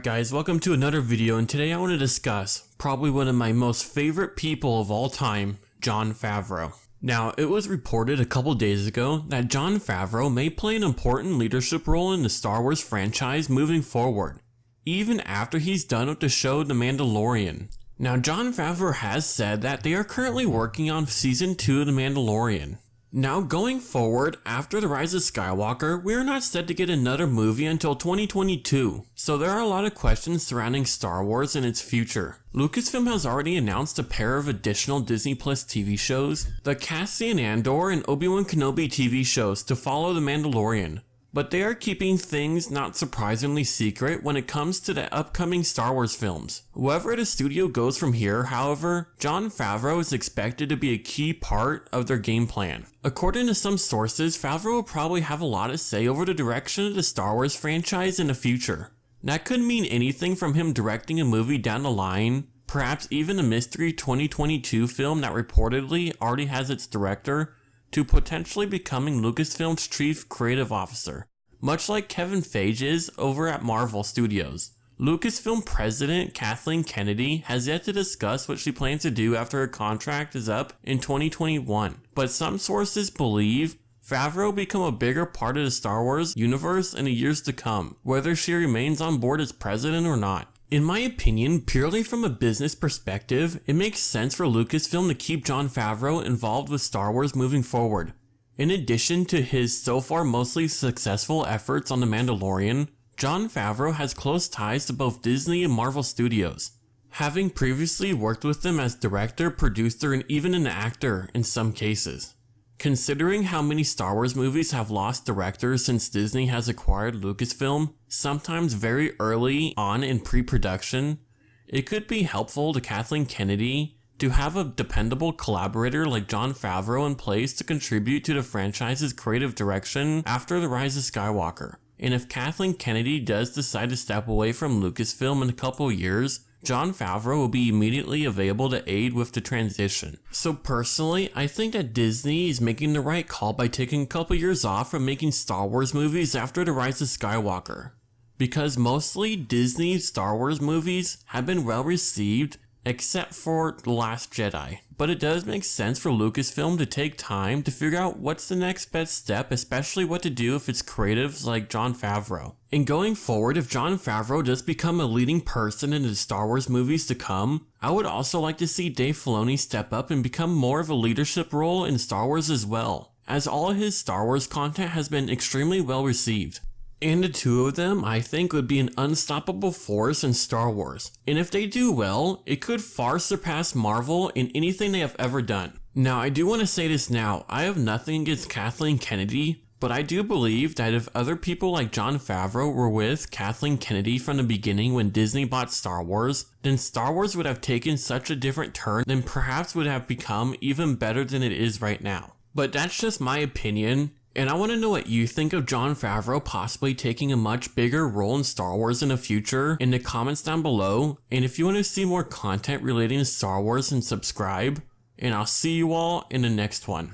Alright guys, welcome to another video, and today I want to discuss probably one of my most favorite people of all time, Jon Favreau. Now, it was reported a couple days ago that Jon Favreau may play an important leadership role in the Star Wars franchise moving forward, even after he's done with the show The Mandalorian. Now, Jon Favreau has said that they are currently working on Season 2 of The Mandalorian. Now, going forward, after The Rise of Skywalker, we are not set to get another movie until 2022, so there are a lot of questions surrounding Star Wars and its future. Lucasfilm has already announced a pair of additional Disney Plus TV shows, the Cassian Andor and Obi-Wan Kenobi TV shows to follow The Mandalorian. But they are keeping things not surprisingly secret when it comes to the upcoming Star Wars films. Wherever the studio goes from here, however, Jon Favreau is expected to be a key part of their game plan. According to some sources, Favreau will probably have a lot to say over the direction of the Star Wars franchise in the future. That could mean anything from him directing a movie down the line, perhaps even a mystery 2022 film that reportedly already has its director, to potentially becoming Lucasfilm's chief creative officer, much like Kevin Feige is over at Marvel Studios. Lucasfilm president Kathleen Kennedy has yet to discuss what she plans to do after her contract is up in 2021, but some sources believe Favreau will become a bigger part of the Star Wars universe in the years to come, whether she remains on board as president or not. In my opinion, purely from a business perspective, it makes sense for Lucasfilm to keep Jon Favreau involved with Star Wars moving forward. In addition to his so far mostly successful efforts on The Mandalorian, Jon Favreau has close ties to both Disney and Marvel Studios, having previously worked with them as director, producer, and even an actor in some cases. Considering how many Star Wars movies have lost directors since Disney has acquired Lucasfilm, sometimes very early on in pre-production, it could be helpful to Kathleen Kennedy to have a dependable collaborator like Jon Favreau in place to contribute to the franchise's creative direction after The Rise of Skywalker. And if Kathleen Kennedy does decide to step away from Lucasfilm in a couple years, Jon Favreau will be immediately available to aid with the transition. So personally, I think that Disney is making the right call by taking a couple years off from making Star Wars movies after The Rise of Skywalker, because mostly Disney's Star Wars movies have been well received except for The Last Jedi. But it does make sense for Lucasfilm to take time to figure out what's the next best step, especially what to do if it's creatives like Jon Favreau. And going forward, if Jon Favreau does become a leading person in the Star Wars movies to come, I would also like to see Dave Filoni step up and become more of a leadership role in Star Wars as well, as all his Star Wars content has been extremely well received. And the two of them, I think, would be an unstoppable force in Star Wars. And if they do well, it could far surpass Marvel in anything they have ever done. Now, I do want to say this now, I have nothing against Kathleen Kennedy, but I do believe that if other people like Jon Favreau were with Kathleen Kennedy from the beginning when Disney bought Star Wars, then Star Wars would have taken such a different turn and perhaps would have become even better than it is right now. But that's just my opinion. And I want to know what you think of Jon Favreau possibly taking a much bigger role in Star Wars in the future in the comments down below. And if you want to see more content relating to Star Wars, then subscribe. And I'll see you all in the next one.